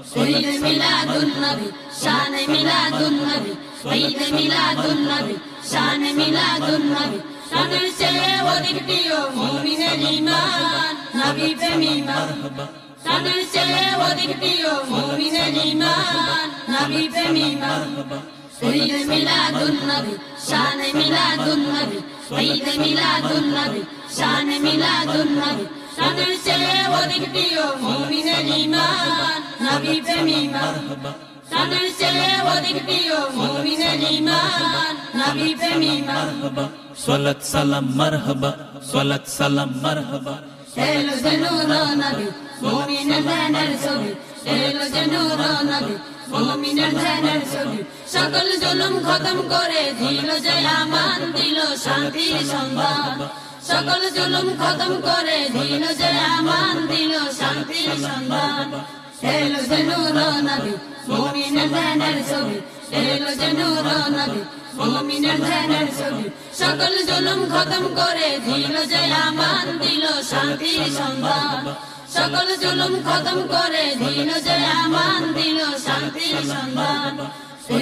ঈদ মিলাদুন নবী শানে মিলাদুন নবী ঈদ মিলাদুন নবী শানে মিলাদুন নবী শানের চেয়ে অধিক প্রিয় মুমিনের ঈমান নবী প্রেমী মারহাবা শানের চেয়ে অধিক প্রিয় মুমিনের ঈমান নবী প্রেমী মারহাবা ঈদ মিলাদুন নবী শানে মিলাদুন নবী ঈদ মিলাদুন নবী শানে মিলাদুন নবী শানের চেয়ে অধিক প্রিয় মুমিনের ঈমান নবী প্রেমী মারহাবা শানের চেয়ে অধিক প্রিয় মুমিনের ঈমান নবী প্রেমী মারহাবা সালাত সালাম মারহাবা সালাত সালাম মারহাবা এলো যে নূর নবী মুমিনের ধ্যানের ছবি এলো যে নূর নবী মুমিনের ধ্যানের ছবি সকল জুলুম খতম করে দিল যে আমান দিল শান্তির সন্ধান সকল জুলুম খতম করে দিল যে আমান দিল শান্তির সন্ধান এলো যে নূর নবী মুমিনের ধ্যানের ছবি এলো যে নূর নবী মুমিনের ধ্যানের ছবি সকল জুলুম খতম করে দিল যে আমান দিল শান্তির সন্ধান সকল জুলুম খতম করে দিল যে আমান দিল শান্তির সন্ধান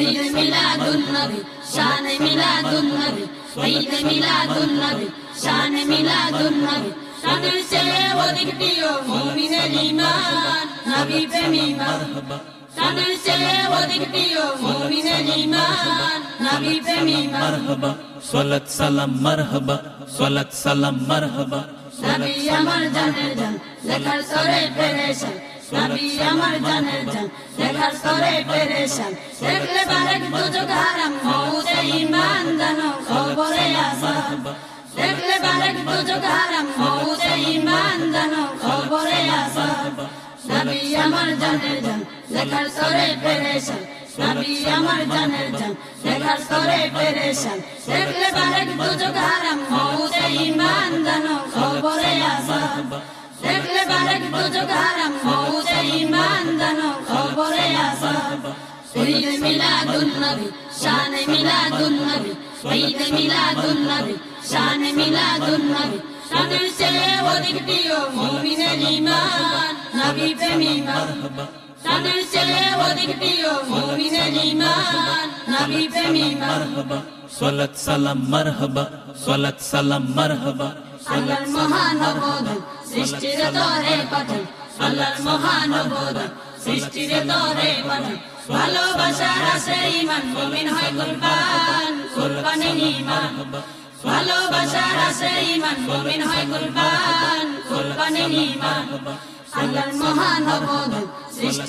ঈদ মিলাদুন নবী শানে মিলাদুন নবী ঈদ মিলাদুন নবী শানে মিলাদুন নবী শানের চেয়ে অধিক প্রিয় মুমিনের ঈমান নবী প্রেমী মারহাবা শানের চেয়ে অধিক প্রিয় মুমিনের ঈমান নবী প্রেমী মারহাবা সালাত সালাম মারহাবা সালাত সালাম মারহাবা নবী আমার জানের জান লেখার সরে পেরেশান নবী আমার জানের জান লেখার সরে পেরেশান দেখলে বারেক দুজক হারাম মউতে ঈমান জানো খবরে আসাব দেখলে বারেক দুজক হারাম মউতে ঈমান জানো খবরে আসাব নবী আমার জানের জান লেখার সরে পেরেশান নবী আমার জানের জান লেখার সরে পেরেশান দেখলে বারেক দুজক হারাম মউতে ঈমান জানো খবরে আসাব দেখলে বারেক দুজক হারাম মউতে ঈমান জানো খবরে আসাব ঈদ মিলাদুন নবী শানে মিলাদুন নবী ঈদ মিলাদুন নবী শানে মিলাদুন নবী শানের চেয়ে অধিক প্রিয় মুমিনের ঈমান নবী প্রেমী মারহাবা শানের চেয়ে অধিক প্রিয় মুমিনের ঈমান নবী প্রেমী মারহাবা সালাত সালাম মারহাবা সালাত সালাম মারহাবা আল্লাহর মহান অবদান সৃষ্টির তরে পাঠান আল্লাহর মহান অবদান সৃষ্টির তরে পাঠান ভালোবাসার আসে ঈমান মুমিন হয় কুরবান কুরবানের ঈমান ভালোবাসার আসে ঈমান মুমিন হয় কুরবান কুরবানের ঈমান আল্লাহর মহান অবদান সৃষ্টি